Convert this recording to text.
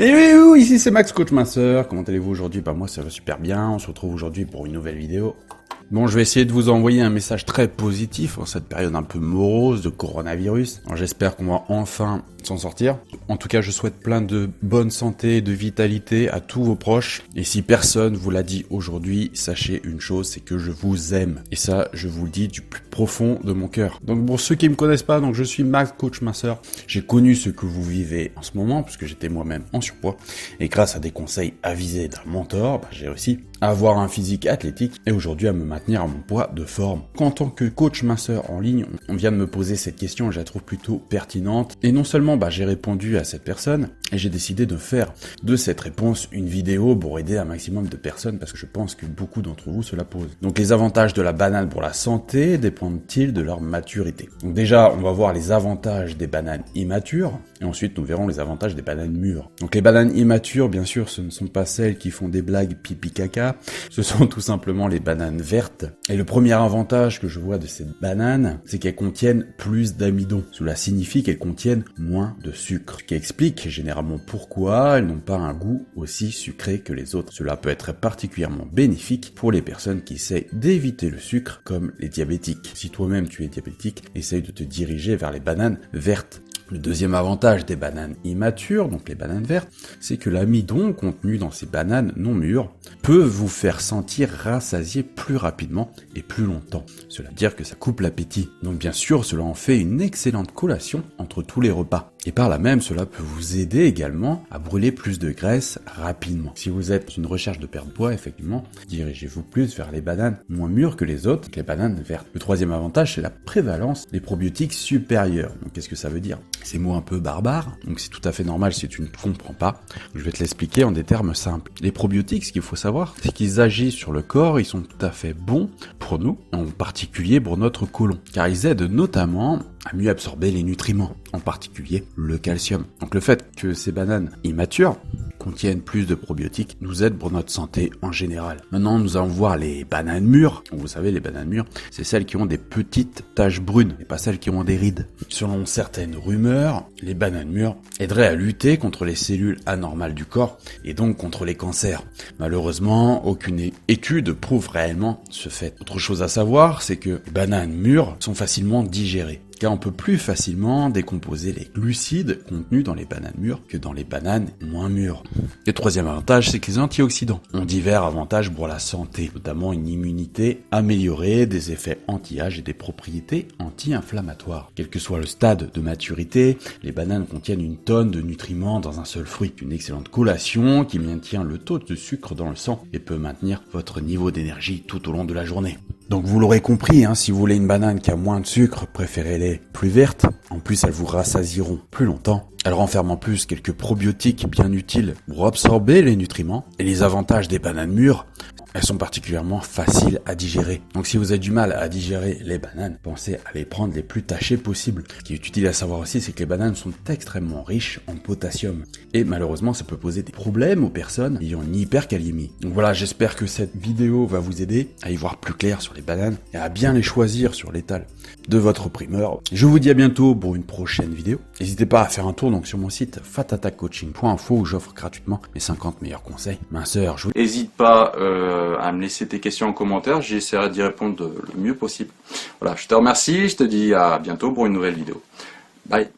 Et oui, ici c'est Max, coach minceur. Comment allez-vous aujourd'hui? Moi ça va super bien, on se retrouve aujourd'hui pour une nouvelle vidéo. Bon, je vais essayer de vous envoyer un message très positif en cette période un peu morose de coronavirus. J'espère qu'on va enfin s'en sortir. En tout cas, je souhaite plein de bonne santé et de vitalité à tous vos proches. Et si personne vous l'a dit aujourd'hui, sachez une chose, c'est que je vous aime. Et ça, je vous le dis du plus profond de mon cœur. Donc pour ceux qui me connaissent pas, donc je suis Max, coach minceur. J'ai connu ce que vous vivez en ce moment, puisque j'étais moi-même en surpoids. Et grâce à des conseils avisés d'un mentor, j'ai réussi à avoir un physique athlétique et aujourd'hui à me maintenir à mon poids de forme. En tant que coach minceur en ligne, on vient de me poser cette question et je la trouve plutôt pertinente. Et non seulement j'ai répondu à cette personne et j'ai décidé de faire de cette réponse une vidéo pour aider un maximum de personnes parce que je pense que beaucoup d'entre vous se la posent. Donc les avantages de la banane pour la santé dépendent-ils de leur maturité? Donc déjà, on va voir les avantages des bananes immatures et ensuite nous verrons les avantages des bananes mûres. Donc les bananes immatures, bien sûr, ce ne sont pas celles qui font des blagues pipi caca, ce sont tout simplement les bananes vertes. Et le premier avantage que je vois de ces bananes, c'est qu'elles contiennent plus d'amidon. Cela signifie qu'elles contiennent moins de sucre, ce qui explique généralement pourquoi elles n'ont pas un goût aussi sucré que les autres. Cela peut être particulièrement bénéfique pour les personnes qui essayent d'éviter le sucre, comme les diabétiques. Si toi-même tu es diabétique, essaye de te diriger vers les bananes vertes. Le deuxième avantage des bananes immatures, donc les bananes vertes, c'est que l'amidon contenu dans ces bananes non mûres peut vous faire sentir rassasié plus rapidement et plus longtemps. Cela veut dire que ça coupe l'appétit. Donc bien sûr, cela en fait une excellente collation entre tous les repas. Et par là même, cela peut vous aider également à brûler plus de graisse rapidement. Si vous êtes une recherche de perte de poids, effectivement, dirigez-vous plus vers les bananes moins mûres que les autres, que les bananes vertes. Le troisième avantage, c'est la prévalence des probiotiques supérieurs. Donc qu'est-ce que ça veut dire? Ces mots un peu barbares, donc c'est tout à fait normal si tu ne comprends pas. Je vais te l'expliquer en des termes simples. Les probiotiques, ce qu'il faut savoir, c'est qu'ils agissent sur le corps, ils sont tout à fait bons pour nous, en particulier pour notre côlon, car ils aident notamment à mieux absorber les nutriments, en particulier le calcium. Donc le fait que ces bananes immatures contiennent plus de probiotiques nous aide pour notre santé en général. Maintenant, nous allons voir les bananes mûres. Vous savez, les bananes mûres, c'est celles qui ont des petites taches brunes et pas celles qui ont des rides. Selon certaines rumeurs, les bananes mûres aideraient à lutter contre les cellules anormales du corps et donc contre les cancers. Malheureusement, aucune étude prouve réellement ce fait. Autre chose à savoir, c'est que les bananes mûres sont facilement digérées, car on peut plus facilement décomposer les glucides contenus dans les bananes mûres que dans les bananes moins mûres. Et troisième avantage, c'est que les antioxydants ont divers avantages pour la santé, notamment une immunité améliorée, des effets anti-âge et des propriétés anti-inflammatoires. Quel que soit le stade de maturité, les bananes contiennent une tonne de nutriments dans un seul fruit. Une excellente collation qui maintient le taux de sucre dans le sang et peut maintenir votre niveau d'énergie tout au long de la journée. Donc vous l'aurez compris, si vous voulez une banane qui a moins de sucre, préférez-les plus vertes. En plus, elles vous rassasieront plus longtemps. Elles renferment en plus quelques probiotiques bien utiles pour absorber les nutriments. Et les avantages des bananes mûres, elles sont particulièrement faciles à digérer. Donc si vous avez du mal à digérer les bananes, pensez à les prendre les plus tachées possibles. Ce qui est utile à savoir aussi, c'est que les bananes sont extrêmement riches en potassium. Et malheureusement, ça peut poser des problèmes aux personnes ayant une hypercalémie. Donc voilà, j'espère que cette vidéo va vous aider à y voir plus clair sur les bananes et à bien les choisir sur l'étal de votre primeur. Je vous dis à bientôt pour une prochaine vidéo. N'hésitez pas à faire un tour sur mon site fatatakcoaching.info où j'offre gratuitement mes 50 meilleurs conseils. Minceur, je vous... N'hésite pas à me laisser tes questions en commentaire, j'essaierai d'y répondre le mieux possible. Voilà, je te remercie, je te dis à bientôt pour une nouvelle vidéo. Bye.